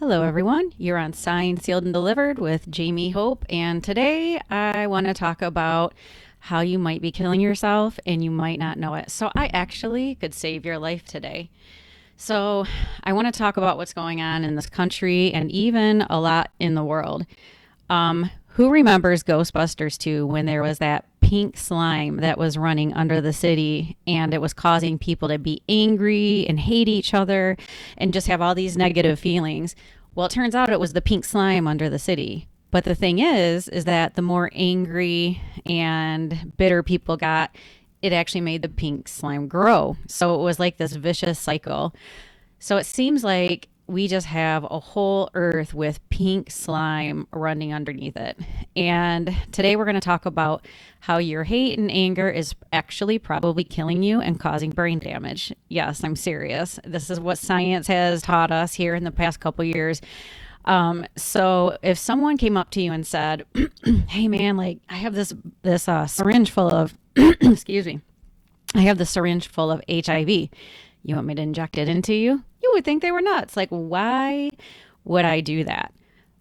Hello, everyone. You're on Signed, Sealed, and Delivered with Jamie Hope. And today I want to talk about how you might be killing yourself and you might not know it. So, I actually could save your life today. So, I want to talk about what's going on in this country and even a lot in the world. Who remembers Ghostbusters 2 when there was that pink slime that was running under the city and it was causing people to be angry and hate each other and just have all these negative feelings? Well, it turns out it was the pink slime under the city. But the thing is that the more angry and bitter people got, it actually made the pink slime grow. So it was like this vicious cycle. So it seems like we just have a whole earth with pink slime running underneath it. And today we're going to talk about how your hate and anger is actually probably killing you and causing brain damage. Yes, I'm serious. This is what science has taught us here in the past couple years. So if someone came up to you and said, "Hey man, like I have this syringe full of excuse me. I have the syringe full of HIV. You want me to inject it into you?" You would think they were nuts. Like, why would I do that?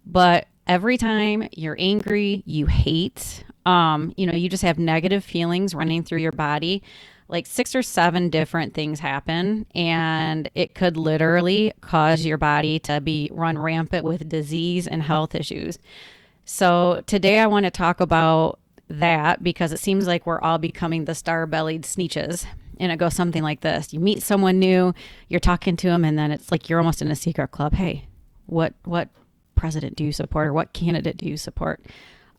But every time you're angry, you hate, you just have negative feelings running through your body. Like 6 or 7 different things happen, and it could literally cause your body to be run rampant with disease and health issues. So today I want to talk about that because it seems like we're all becoming the star-bellied sneeches. And it goes something like this. You meet someone new, you're talking to them, and then it's like you're almost in a secret club. Hey, what president do you support, or what candidate do you support?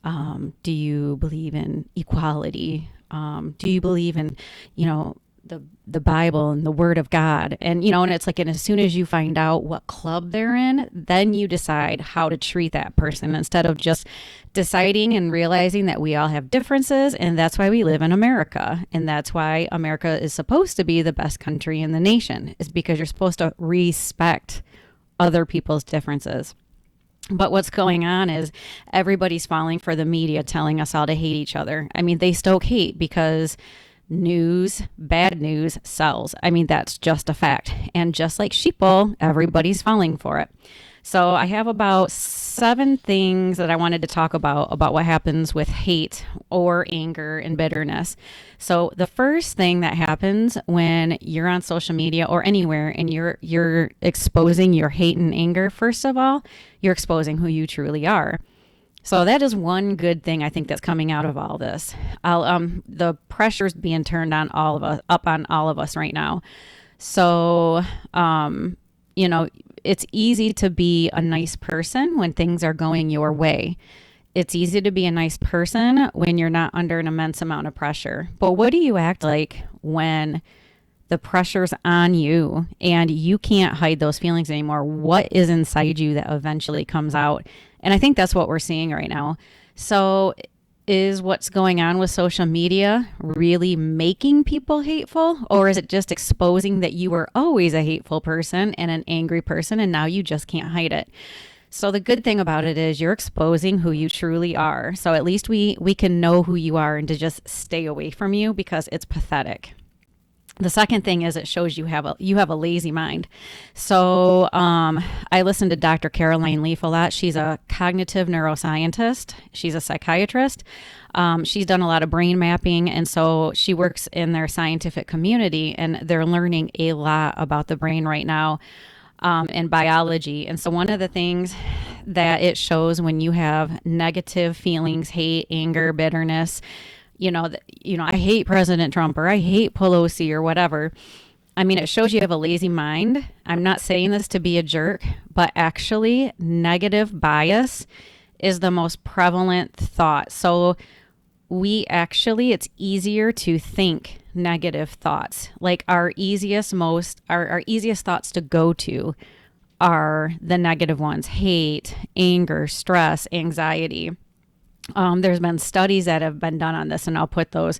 Do you believe in equality? Do you believe in, the Bible and the Word of God? And it's like, and as soon as you find out what club they're in, then you decide how to treat that person instead of just deciding and realizing that we all have differences. And that's why we live in America. And that's why America is supposed to be the best country in the nation, is because you're supposed to respect other people's differences. But what's going on is everybody's falling for the media telling us all to hate each other. I mean, they stoke hate because bad news sells. I mean, that's just a fact. And just like sheeple, everybody's falling for it. So I have about 7 things that I wanted to talk about what happens with hate or anger and bitterness. So the first thing that happens when you're on social media or anywhere and you're exposing your hate and anger, first of all, you're exposing who you truly are. So that is one good thing I think that's coming out of all this. The pressure's being turned on all of us, up on all of us right now. So, it's easy to be a nice person when things are going your way. It's easy to be a nice person when you're not under an immense amount of pressure. But what do you act like when the pressure's on you and you can't hide those feelings anymore? What is inside you that eventually comes out? And I think that's what we're seeing right now. So is what's going on with social media really making people hateful? Or is it just exposing that you were always a hateful person and an angry person and now you just can't hide it? So the good thing about it is you're exposing who you truly are. So at least we can know who you are and to just stay away from you because it's pathetic. The second thing is it shows you have a lazy mind. So I listen to Dr. Caroline Leaf a lot. She's a cognitive neuroscientist. She's a psychiatrist. She's done a lot of brain mapping, and so she works in their scientific community, and they're learning a lot about the brain right now and biology. And so one of the things that it shows when you have negative feelings, hate, anger, bitterness, I hate President Trump or I hate Pelosi or whatever. I mean, it shows you have a lazy mind. I'm not saying this to be a jerk, but actually negative bias is the most prevalent thought. So it's easier to think negative thoughts. Like our easiest thoughts to go to are the negative ones: hate, anger, stress, anxiety. There's been studies that have been done on this, and I'll put those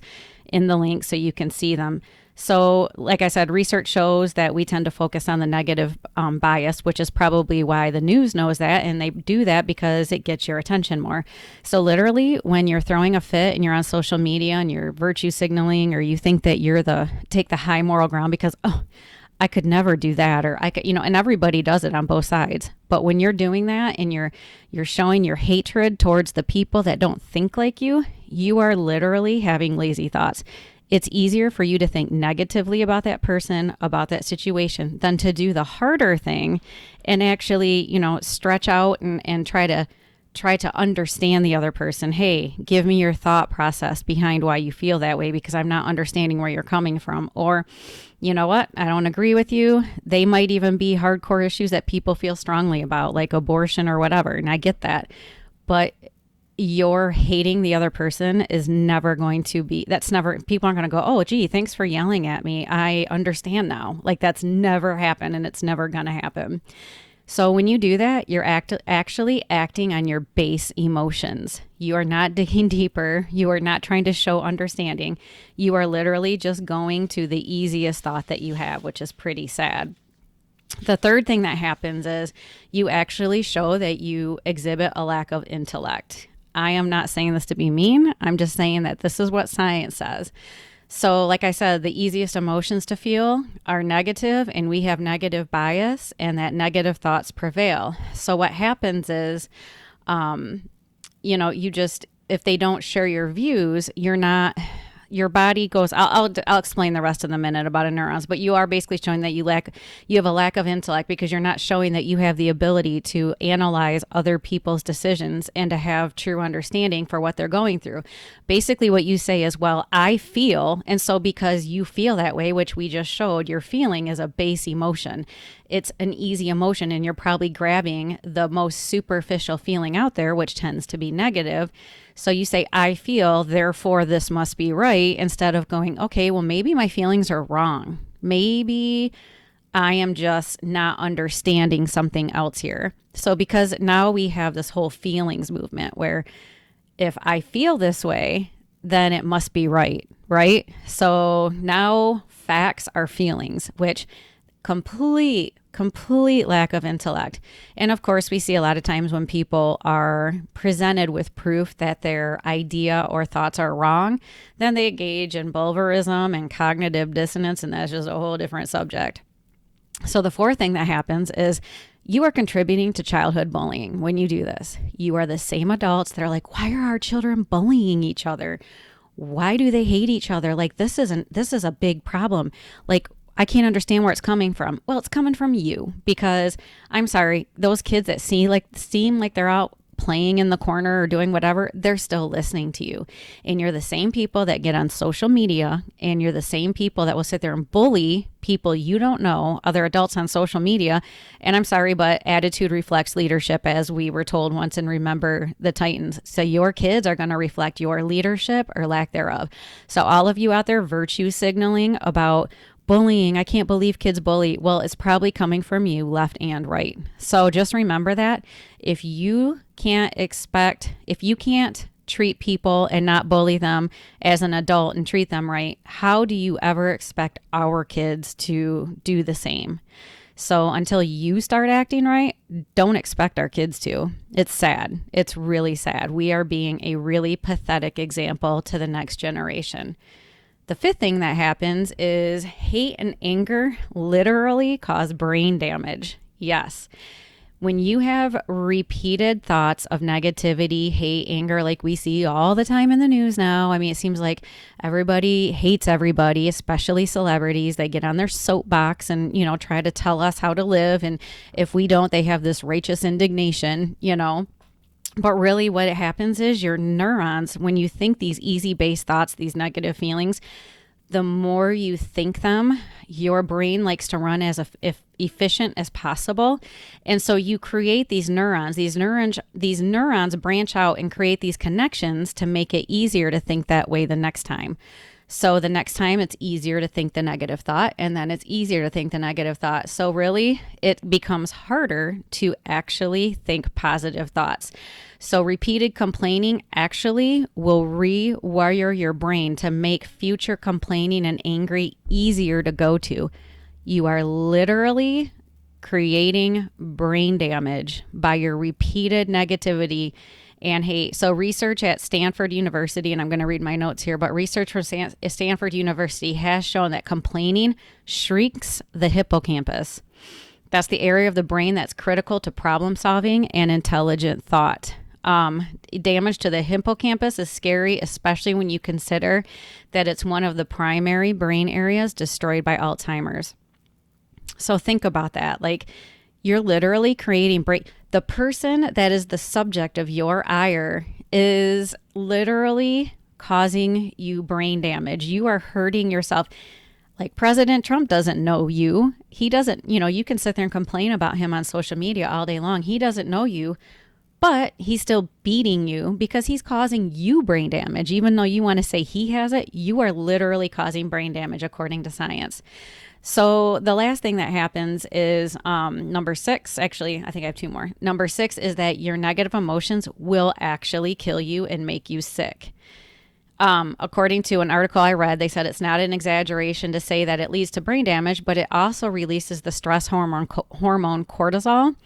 in the link so you can see them. So, like I said, research shows that we tend to focus on the negative bias, which is probably why the news knows that, and they do that because it gets your attention more. So literally, when you're throwing a fit and you're on social media and you're virtue signaling, or you think that take the high moral ground because, I could never do that, or I could, and everybody does it on both sides. But when you're doing that and you're showing your hatred towards the people that don't think like you are literally having lazy thoughts. It's easier for you to think negatively about that person, about that situation, than to do the harder thing and actually, stretch out and try to understand the other person. Hey, give me your thought process behind why you feel that way, because I'm not understanding where you're coming from. Or, you know what? I don't agree with you. They might even be hardcore issues that people feel strongly about, like abortion or whatever. And I get that. But your hating the other person is never going to be, people aren't going to go, oh, gee, thanks for yelling at me. I understand now. Like, that's never happened, and it's never going to happen. So when you do that, you're actually acting on your base emotions. You are not digging deeper. You are not trying to show understanding. You are literally just going to the easiest thought that you have, which is pretty sad. The third thing that happens is you actually show that you exhibit a lack of intellect. I am not saying this to be mean. I'm just saying that this is what science says. So like I said, the easiest emotions to feel are negative, and we have negative bias, and that negative thoughts prevail. So what happens is, if they don't share your views, your body goes, I'll explain the rest in a minute about neurons, but you are basically showing that you have a lack of intellect, because you're not showing that you have the ability to analyze other people's decisions and to have true understanding for what they're going through. Basically what you say is, well, I feel, and so because you feel that way, which we just showed, your feeling is a base emotion. It's an easy emotion, and you're probably grabbing the most superficial feeling out there, which tends to be negative. So you say, I feel, therefore this must be right, instead of going, okay, well, maybe my feelings are wrong. Maybe I am just not understanding something else here. So because now we have this whole feelings movement where if I feel this way, then it must be right, right? So now facts are feelings, which complete lack of intellect. And of course, we see a lot of times when people are presented with proof that their idea or thoughts are wrong, then they engage in bulverism and cognitive dissonance, and that's just a whole different subject. So the fourth thing that happens is you are contributing to childhood bullying when you do this. You are the same adults that are like, why are our children bullying each other? Why do they hate each other? Like, this is a big problem. Like, I can't understand where it's coming from. Well, it's coming from you, because I'm sorry, those kids that seem like they're out playing in the corner or doing whatever, they're still listening to you. And you're the same people that get on social media, and you're the same people that will sit there and bully people you don't know, other adults on social media. And I'm sorry, but attitude reflects leadership, as we were told once in Remember the Titans. So your kids are going to reflect your leadership or lack thereof. So all of you out there virtue signaling about bullying, I can't believe kids bully. Well, it's probably coming from you, left and right. So just remember that if you can't treat people and not bully them as an adult and treat them right, how do you ever expect our kids to do the same? So until you start acting right, don't expect our kids to. It's sad. It's really sad. We are being a really pathetic example to the next generation. The fifth thing that happens is hate and anger literally cause brain damage. Yes. When you have repeated thoughts of negativity, hate, anger, like we see all the time in the news now. I mean, it seems like everybody hates everybody, especially celebrities. They get on their soapbox and, try to tell us how to live. And if we don't, they have this righteous indignation, But really what happens is your neurons, when you think these easy-based thoughts, these negative feelings, the more you think them, your brain likes to run as efficient as possible. And so you create these neurons. These neurons branch out and create these connections to make it easier to think that way the next time. So the next time it's easier to think the negative thought, and then it's easier to think the negative thought. So really it becomes harder to actually think positive thoughts. So repeated complaining actually will rewire your brain to make future complaining and angry easier to go to. You are literally creating brain damage by your repeated negativity and hate. So research at Stanford University, and I'm going to read my notes here, but research from Stanford University has shown that complaining shrinks the hippocampus. That's the area of the brain that's critical to problem solving and intelligent thought. Damage to the hippocampus is scary, especially when you consider that it's one of the primary brain areas destroyed by Alzheimer's. So think about that. Like, you're literally creating brain. The person that is the subject of your ire is literally causing you brain damage. You are hurting yourself. Like, President Trump doesn't know you. He doesn't, you can sit there and complain about him on social media all day long. He doesn't know you, but he's still beating you because he's causing you brain damage. Even though you want to say he has it, you are literally causing brain damage according to science. So the last thing that happens is number 6. Actually, I think I have 2 more. Number 6 is that your negative emotions will actually kill you and make you sick. According to an article I read, they said it's not an exaggeration to say that it leads to brain damage, but it also releases the stress hormone cortisol.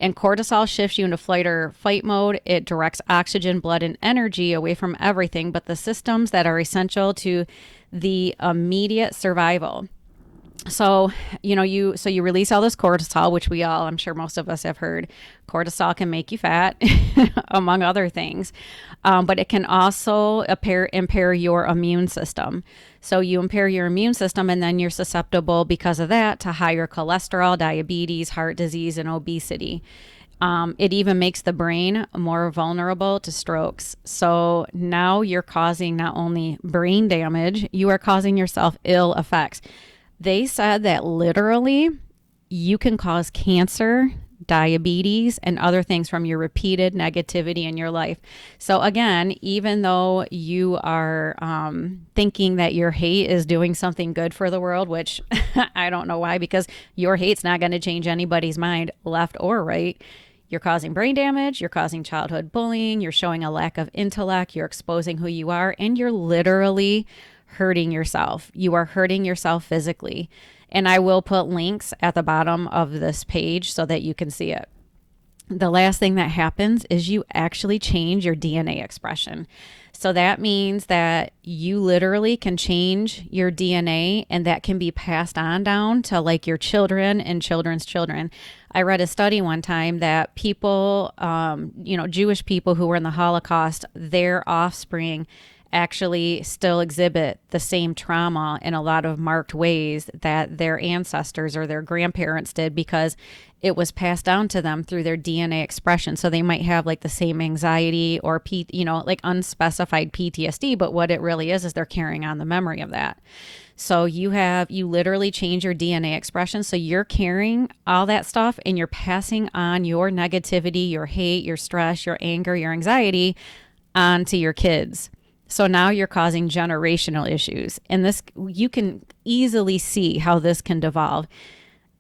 And cortisol shifts you into flight or fight mode. It directs oxygen, blood, and energy away from everything but the systems that are essential to the immediate survival. So, you release all this cortisol, which I'm sure most of us have heard. Cortisol can make you fat, among other things. But it can also impair your immune system. So you impair your immune system, and then you're susceptible because of that to higher cholesterol, diabetes, heart disease, and obesity. It even makes the brain more vulnerable to strokes. So now you're causing not only brain damage, you are causing yourself ill effects. They said that literally you can cause cancer, diabetes, and other things from your repeated negativity in your life. So again, even though you are thinking that your hate is doing something good for the world, which I don't know why, because your hate's not going to change anybody's mind, left or right. You're causing brain damage, you're causing childhood bullying, you're showing a lack of intellect, you're exposing who you are, and you're literally hurting yourself. You are hurting yourself physically. And I will put links at the bottom of this page so that you can see it. The last thing that happens is you actually change your DNA expression. So that means that you literally can change your DNA, and that can be passed on down to like your children and children's children. I read a study one time that people, Jewish people who were in the Holocaust, their offspring actually still exhibit the same trauma in a lot of marked ways that their ancestors or their grandparents did, because it was passed down to them through their DNA expression. So they might have like the same anxiety or like unspecified PTSD, but what it really is they're carrying on the memory of that. So you literally change your DNA expression. So you're carrying all that stuff, and you're passing on your negativity, your hate, your stress, your anger, your anxiety onto your kids. So now you're causing generational issues. And this, you can easily see how this can devolve.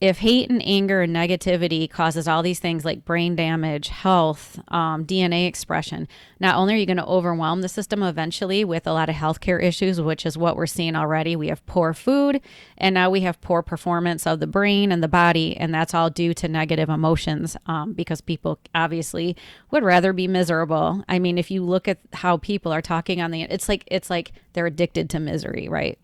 If hate and anger and negativity causes all these things like brain damage, health, DNA expression, not only are you going to overwhelm the system eventually with a lot of healthcare issues, which is what we're seeing already. We have poor food, and now we have poor performance of the brain and the body, and that's all due to negative emotions, because people obviously would rather be miserable. I mean, if you look at how people are talking on it's like they're addicted to misery, right?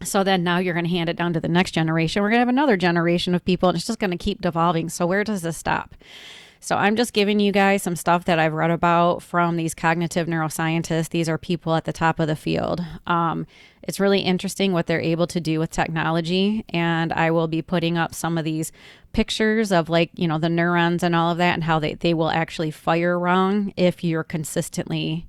So then now you're going to hand it down to the next generation. We're going to have another generation of people, and it's just going to keep devolving. So where does this stop? So I'm just giving you guys some stuff that I've read about from these cognitive neuroscientists. These are people at the top of the field. It's really interesting what they're able to do with technology. And I will be putting up some of these pictures of the neurons and all of that, and how they will actually fire wrong if you're consistently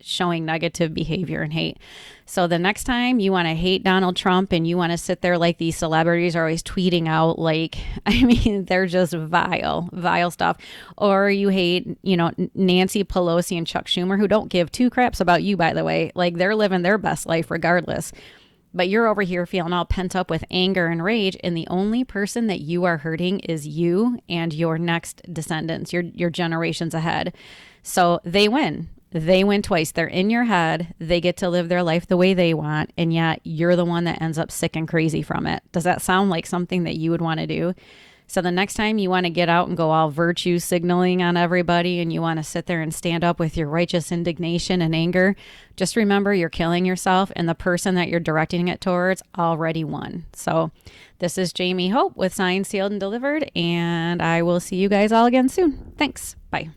showing negative behavior and hate. So the next time you want to hate Donald Trump and you want to sit there like these celebrities are always tweeting out, they're just vile stuff. Or you hate, Nancy Pelosi and Chuck Schumer, who don't give two craps about you, by the way. Like, they're living their best life regardless. But you're over here feeling all pent up with anger and rage, and the only person that you are hurting is you and your next descendants, your generations ahead. So they win. They win twice. They're in your head. They get to live their life the way they want, and yet you're the one that ends up sick and crazy from it. Does that sound like something that you would want to do? So the next time you want to get out and go all virtue signaling on everybody and you want to sit there and stand up with your righteous indignation and anger, just remember you're killing yourself and the person that you're directing it towards already won. So this is Jamie Hope with Signed, Sealed, and Delivered, and I will see you guys all again soon. Thanks. Bye.